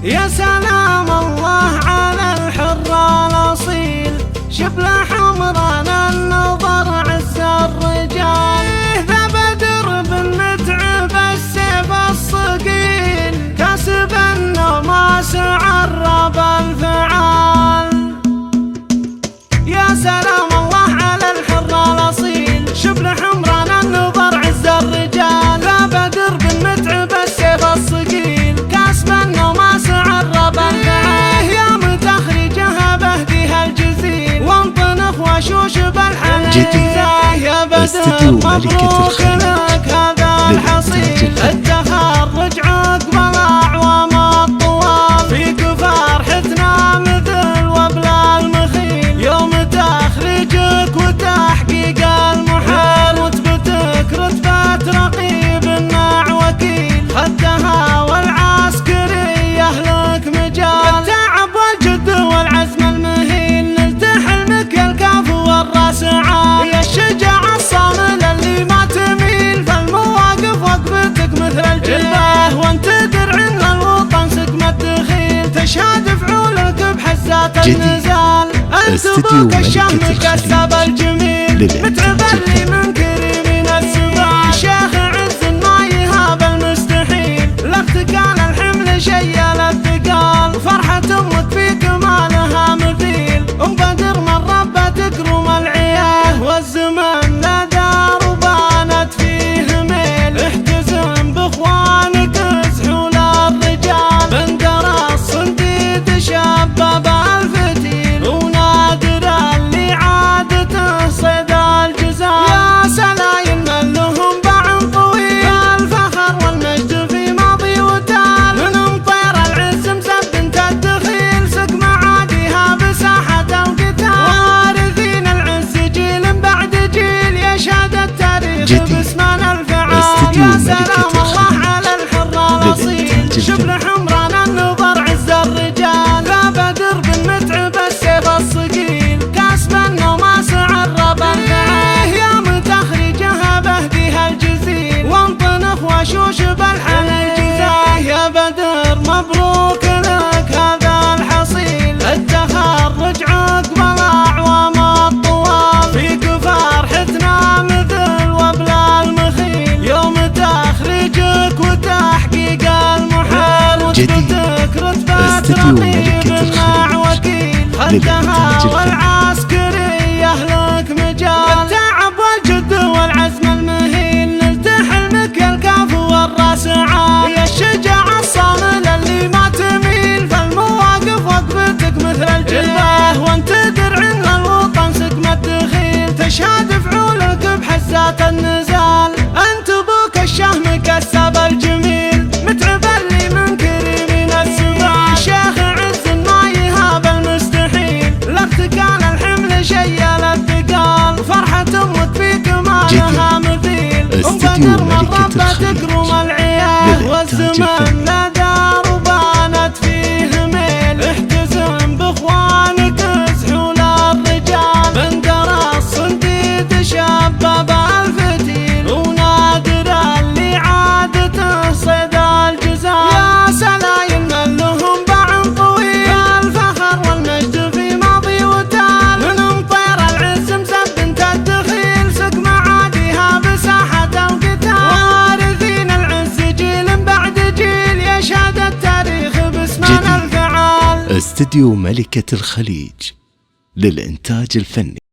يا سلام الله على الحر الأصيل، شبل حمران النظر عز الرجال. ذا بدر بالمتعب السيف الصقيل، كسب النماس عرب الفعال. يا سلام الله على الحر الأصيل، شبل حمران النظر عز الرجال. ذا بدر بالمتعب السيف الصقيل، كسب النماس عرب الفعال. يا متخرجها بهديها الجزيل، وانطنخ وشوش بالحنين. يا بدر مبروك لك هذا الحصيل، التخرج عقب الأعوام الطوال. فيك فرحتنا مثل وبل المخيل، يوم تخرجك وتحقيق المحال. رتبتك رتبة رقيب الناع وكيل، خدها والعسكرية لك مجال. التعب والجد والعزم المهين، نلت حلمك يا الكاف والراس عال. يا الشجاع الصامل اللي ما تميل، فالمواقف وقفتك مثل الجباه. وانت درع للوطن سقم الدخيل، تشهد فعولك بحزات النزال. انت بوك الشهم كسب الجميل، متعب اللي من كريمين السبال. شيخ عز ما يهاب المستحيل، لاختقال الحمل شيل الثقال. فرحة امك في كمالها مثيل، ام بدر من ربتك روم العياه. والزمن لا دار وبانت فيه ميل، احتزم باخوانك ازحوا للرجال. بندر الصنديد شباب الفتيل، ونادر اللي عادته صيد الجزال. يا سلايم من لهم باع طويل، الفخر والمجد في ماضي وتال. من طير العز مسبنت الدخيل، سق معاديها بساحة القتال. وارثين العز جيل بعد جيل، يشهد التاريخ باسمان الفعال. يا سلام الله على الحر الأصيل، شبل حمران النظر عز الرجال. ذا بدر بالمتعب السيف الصقيل، كسب النماس عرب الفعال. يا متخرجها بهديها الجزيل، وانطنخ وشوش بالحنين. يا بدر مبروك لك هذا الحصيل، التخرج عقب الأعوام الطوال. فيك فرحتنا مثل وبل المخيل، يوم تخرجك وتحقيق المحال. رتبتك رتبة رقيب الناع وكيل، خدها والعسكرية لك مجال. التعب والجد والعزم المهين، نلت حلمك يا الكاف والراس عال. يا الشجاع الصامل اللي ما تميل، فالمواقف وقفتك مثل الجباه. وانت درع للوطن سقم الدخيل، تشهد فعولك بحزات النزال. انت بوك الشهم كسب الجميل، متعب اللي من كريمين السبال. شيخ عز ما يهاب المستحيل، لاختقال الحمل شيل الثقال. فرحة امك في كمالها مثيل، ام بدر من ربتك روم العياه. والزمن لا دار وبانت فيه ميل، احتزم باخوانك ازحوا للرجال. بندر الصنديد شباب الفتيل، ونادر اللي عادته صيد الجزال. يا سلايم من لهم باع طويل، الفخر والمجد في ماضي وتال. من طير العز مسبنت الدخيل، سق معاديها بساحة القتال. وارثين العز جيل بعد جيل، يشهد التاريخ باسمان الفعال. استديو ملكة الخليج للإنتاج الفني.